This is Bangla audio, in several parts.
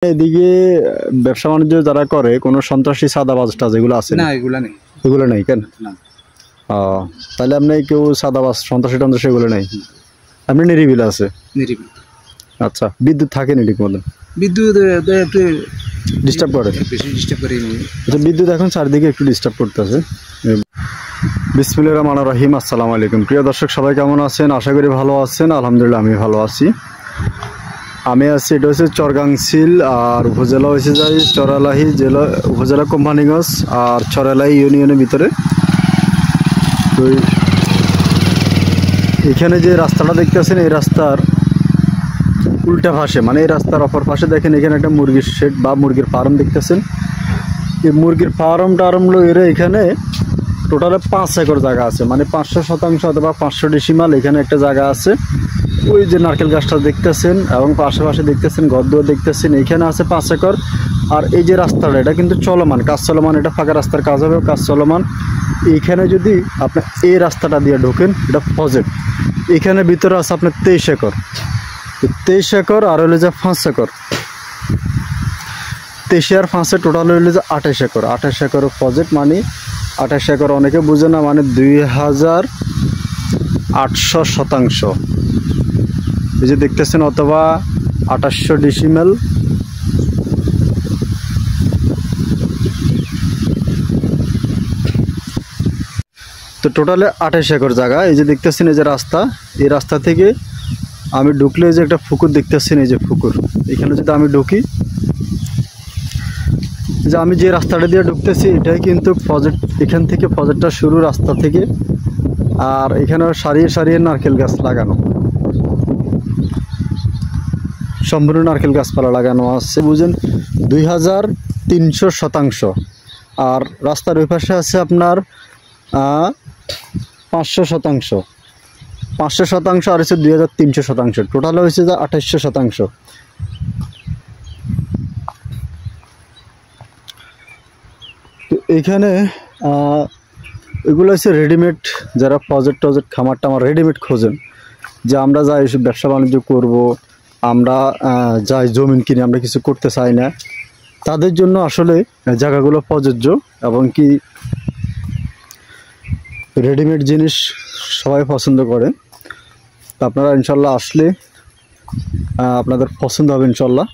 এদিকে ব্যবসা বাণিজ্য যারা করে কোনো সন্ত্রাসী সাদাবাজটা যেগুলো আছে না, এগুলো নেই। এগুলো নেই কেন? না। তাহলে আপনি কেউ সাদাবাজ সন্ত্রাসী টন্ত্রাসী এগুলো নেই, আপনি নিরিবিল আছে। নিরিবিল। আচ্ছা, বিদ্যুৎ থাকে নি ঠিক মতন? বিদ্যুৎ একটু ডিস্টার্ব করে, বেশি ডিস্টার্ব করে। আচ্ছা, বিদ্যুৎ এখন চারদিকে একটু ডিস্টার্ব করতেছে। বিসমিল্লাহির রহমানির রহিম। আসসালামু আলাইকুম প্রিয় দর্শক, সবাই কেমন আছেন? আশা করি ভালো আছেন। আলহামদুলিল্লাহ আমি ভালো আছি। আমি আছি, এটা হচ্ছে চরগাংশিল আর উপজেলা হয়েছে যাই চরালাহি জেলা, উপজেলা কোম্পানিগঞ্জ আর চরালাহি ইউনিয়নের ভিতরে। তো এখানে যে রাস্তাটা দেখতেছেন এই রাস্তার উল্টা পাশে, মানে এই রাস্তার অপর পাশে দেখেন এখানে একটা মুরগির শেড বা মুরগির ফার্ম দেখতেছেন। এই মুরগির ফার্মটা আরম্ভ এরা এখানে টোটালে 5 একর জায়গা আছে, মানে 500% অথবা 500 ডেসিমাল এখানে একটা জায়গা আছে। ওই যে নারকেল গাছটা দেখতেছেন এবং পাশে দেখতেছেন ঘরদুয়ার দেখতেছেন, এইখানে আছে 5 একর। আর এই যে রাস্তাটা এটা কিন্তু চলমান, কাজ চলমান, এটা ফাঁকা রাস্তার কাজ হবে, কাজ চলমান। এইখানে যদি আপনি এই রাস্তাটা দিয়ে ঢোকেন এটা প্রজেক্ট, এখানে ভিতরে আছে আপনার 23 একর। 23 একর আর হইলে যে 5 একর, 23 আর 5 টোটাল হইলে যে 28 একর। 28 একর প্রজেক্ট, মানে 28 একর অনেকে বুঝে না, মানে 2800%। এই যে দেখতেছেন, অথবা 2800 ডেসিমেল। তো টোটালে 28 একর জায়গা। এই যে দেখতেছেন এই যে রাস্তা, এই রাস্তা থেকে আমি ঢুকলে যে একটা পুকুর দেখতেছেন, এই যে পুকুর, এখানে যদি আমি ঢুকি, যে আমি যে রাস্তাটা দিয়ে ঢুকতেছি এটাই কিন্তু প্রজেক্ট, এখান থেকে প্রজেক্টটা শুরু রাস্তা থেকে। আর এখানে সারিয়ে নারকেল গাছ লাগানো, সম্পূর্ণ নারকেল গাছপালা লাগানো আছে, বুঝেন 2300%। আর রাস্তার ওই পাশে আছে আপনার 500%, 500% আর হচ্ছে 2300%, টোটাল হয়েছে যে 2800%। তো এইখানে এগুলো হচ্ছে রেডিমেড, যারা প্রজেক্ট খামার টামার রেডিমেড খোঁজেন, যে আমরা যাই এসব ব্যবসা বাণিজ্য করবো, আমরা যাই জমিন কিনে আমরা কিছু করতে চাই না, তাদের জন্য আসলে জায়গাগুলো প্রযোজ্য। এবং কি রেডিমেড জিনিস সবাই পছন্দ করে। আপনারা ইনশাল্লাহ আসলে আপনাদের পছন্দ হবে ইনশাল্লাহ।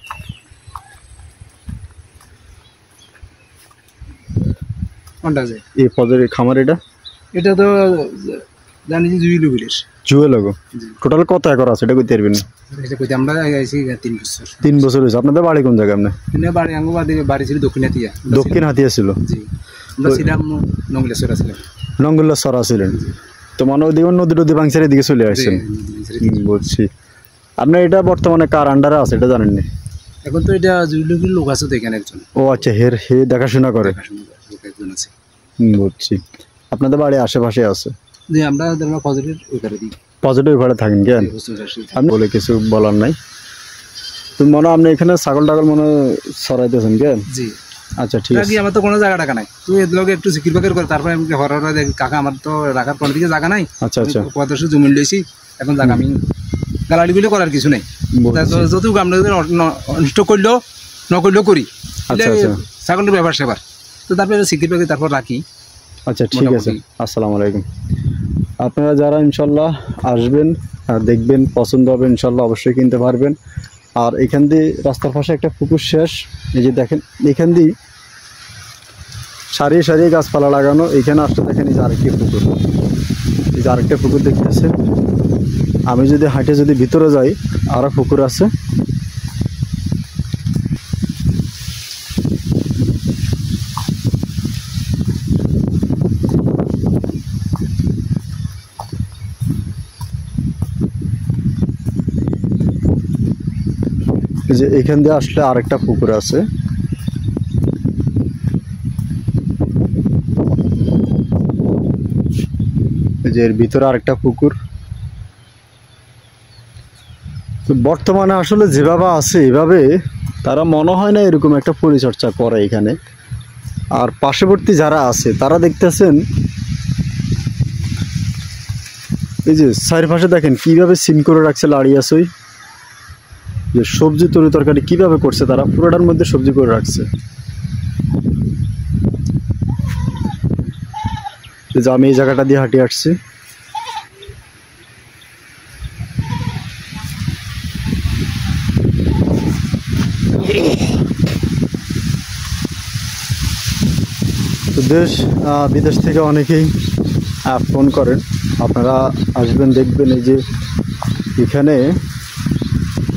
এই প্রজেক্ট খামার এটা তো জানি যে জুয়েলগো। টোটাল কত একর আছে এটা কইতে পারবেন? আমরা 3 বছর। 3 বছর হয়েছে। আপনাদের বাড়ি কোন জায়গায়? আপনার বাড়ি ছিল দক্ষিণ হাতিয়া ছিল। নঙ্গলেশ্বর ছিলেন। তো মানে ওইদিকে নদী বাংশের এদিকে চলে আসছেন। বলছি আপনার এটা বর্তমানে কার আন্ডারে আছে এটা জানেন না? এখন তো এটা জুয়েলগোর লোক আছে তো এখানে একজন। ও আচ্ছা, হে দেখাশোনা করে। বুঝছি। আপনাদের বাড়ি আশেপাশে আছে? আমরা পজিটিভ ঘরে থাকেন কেন? আমি বলে কিছু বলার নাই। তো মনে আপনি এখানে ছাগল টাগল মনে সরাইতেছেন কেন? জি। আচ্ছা ঠিক আছে। আমার তো কোনো জায়গা টাকা নাই, তুই এর লগে একটু সিকির বাকের করে তারপরে আমি হরারা দেখি কাকা আমার তো রাখার কোনো দিকে জায়গা নাই। আচ্ছা আচ্ছা, 500 জমি লইছি, এখন জায়গা আমি গালাড়ি বলে করার কিছু নেই। যতটুকু আমরা অনিষ্ট করলেও নকরলেও করি। আচ্ছা আচ্ছা, ছাগলের ব্যাপার সেবার তো তারপরে সিকির বাকি তারপর রাখি। আচ্ছা ঠিক আছে। আসসালামু আলাইকুম। আপনারা যারা ইনশাল্লাহ আসবেন আর দেখবেন, পছন্দ হবে ইনশাল্লাহ অবশ্যই কিনতে পারবেন। আর এখান দিয়ে রাস্তার পাশে একটা পুকুর শেষ, এই যে দেখেন এখান দিয়ে সারিয়ে গাছপালা লাগানো। এখানে আসতে দেখেন এই যে আরেকটি পুকুর, এই যে আরেকটা পুকুর দেখতেছেন। আমি যদি হাঁটে যদি ভিতরে যাই আরও পুকুর আছে। যে এখান দিয়ে আসলে আরেকটা পুকুর আছে। যে এর ভিতরে আরেকটা পুকুর। তো বর্তমানে আসলে যেভাবে আছে এভাবে তারা মনে হয় না এরকম একটা পরিচর্যা করে এখানে। আর পার্শ্ববর্তী যারা আছে তারা দেখতেছেন এই যে চারিপাশে দেখেন কিভাবে সিন করে রাখছে লাড়িয়াছই। যে সবজি তরি তরকারি কীভাবে করছে তারা, পুরোটার মধ্যে সবজি করে রাখছে। যে আমি এই জায়গাটা দিয়ে হাঁটিয়ে আসছি, তো দেশ বিদেশ থেকে অনেকেই ফোন করেন, আপনারা আসবেন দেখবেন এই যে এখানে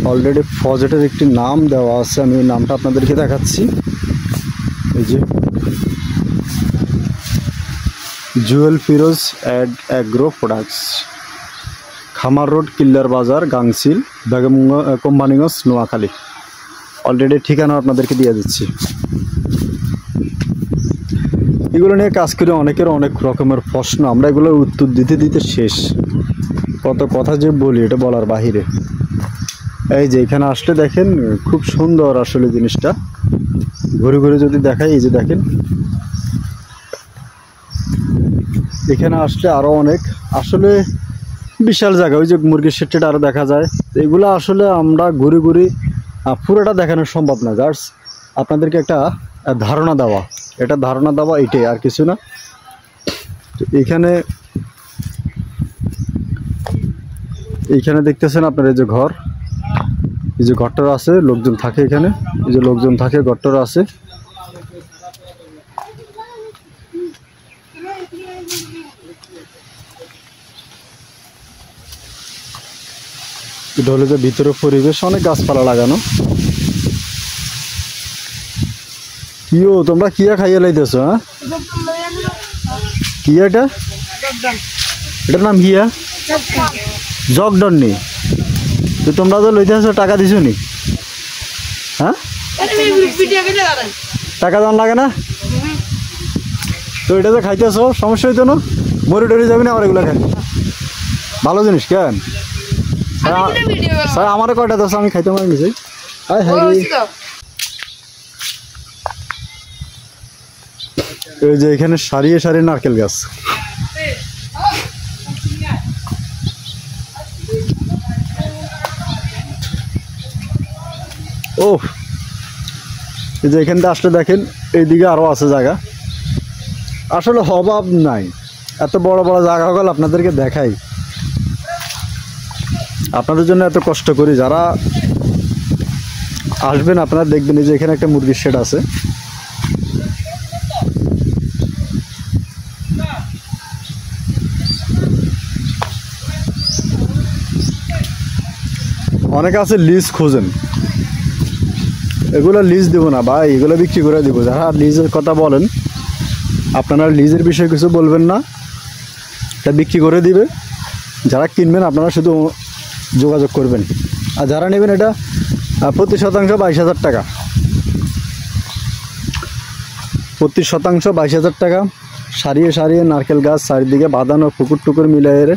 অলরেডি প্রজেক্টের একটি নাম দেওয়া আছে, আমি ওই নামটা আপনাদেরকে দেখাচ্ছি। এই যে জুয়েল ফিরোজ অ্যাগ্রো প্রোডাক্টস, খামার রোড, কিল্লার বাজার, গাংসিল, বেগম কোম্পানিগঞ্জ, নোয়াখালী। অলরেডি ঠিকানা আপনাদেরকে দিয়ে দিচ্ছি। এগুলো নিয়ে কাজ করে অনেকের অনেক রকমের প্রশ্ন, আমরা এগুলোর উত্তর দিতে দিতে শেষ, কত কথা যে বলি এটা বলার বাহিরে। এই যে এখানে আসলে দেখেন খুব সুন্দর আসলে জিনিসটা, ঘুরে ঘুরে যদি দেখাই, এই যে দেখেন এখানে আসলে আরও অনেক আসলে বিশাল জায়গা, ওই যে মুরগির শেডটা আরও দেখা যায়। তো এগুলো আসলে আমরা ঘুরে ঘুরে পুরোটা দেখানো সম্ভব না, জাস্ট আপনাদেরকে একটা ধারণা দেওয়া, এটা ধারণা দেওয়া, এটাই, আর কিছু না। তো এইখানে দেখতেছেন আপনার এই যে ঘর, এই যে ঘরটার আছে, লোকজন থাকে এখানে, এই যে লোকজন থাকে, ঘরটার আছে। এটা হলো যে ভিতরে পরিবেশ, অনেক গাছপালা লাগানো। কিও তোমরা কিয়া খাইয়ে লাইতেছ? হ্যাঁ, কি এটা? এটার নাম কিয়া? জগডন নি? তো তোমরা তো লইতেছ, টাকা দিছো নি? হ্যাঁ, টাকা দাম লাগে না? তো এটা যে খাইতেছ সমস্যা হইতো না? মরে টরে যাবি না? আমার এগুলো খাই ভালো জিনিস কেন স্যার? আমারও কয়টা দোষ, আমি খাইতে পারি নিছি। এই যে এখানে সারিয়ে সারিয়ে নারকেল গাছ, ও এই যে এখানটা আসলে দেখেন এইদিকে আরও আছে জায়গা, আসলে অভাব নাই, এত বড় বড় জায়গা হলে আপনাদেরকে দেখাই, আপনাদের জন্য এত কষ্ট করি। যারা আসবেন আপনারা দেখবেন এই যে এখানে একটা মুরগির শেড আছে, অনেকে আছে লিজ খোঁজেন, এগুলো লিজ দেবো না ভাই, এগুলো বিক্রি করে দেবো। যারা লিজের কথা বলেন, আপনারা লিজের বিষয়ে কিছু বলবেন না, এটা বিক্রি করে দিবে। যারা কিনবেন আপনারা শুধু যোগাযোগ করবেন, আর যারা নেবেন এটা প্রতি শতাংশ 22,000 টাকা, প্রতি শতাংশ 22,000 টাকা। সারিয়ে সারিয়ে নারকেল গাছ চারিদিকে বাঁধানো, পুকুর টুকুর মিলিয়ে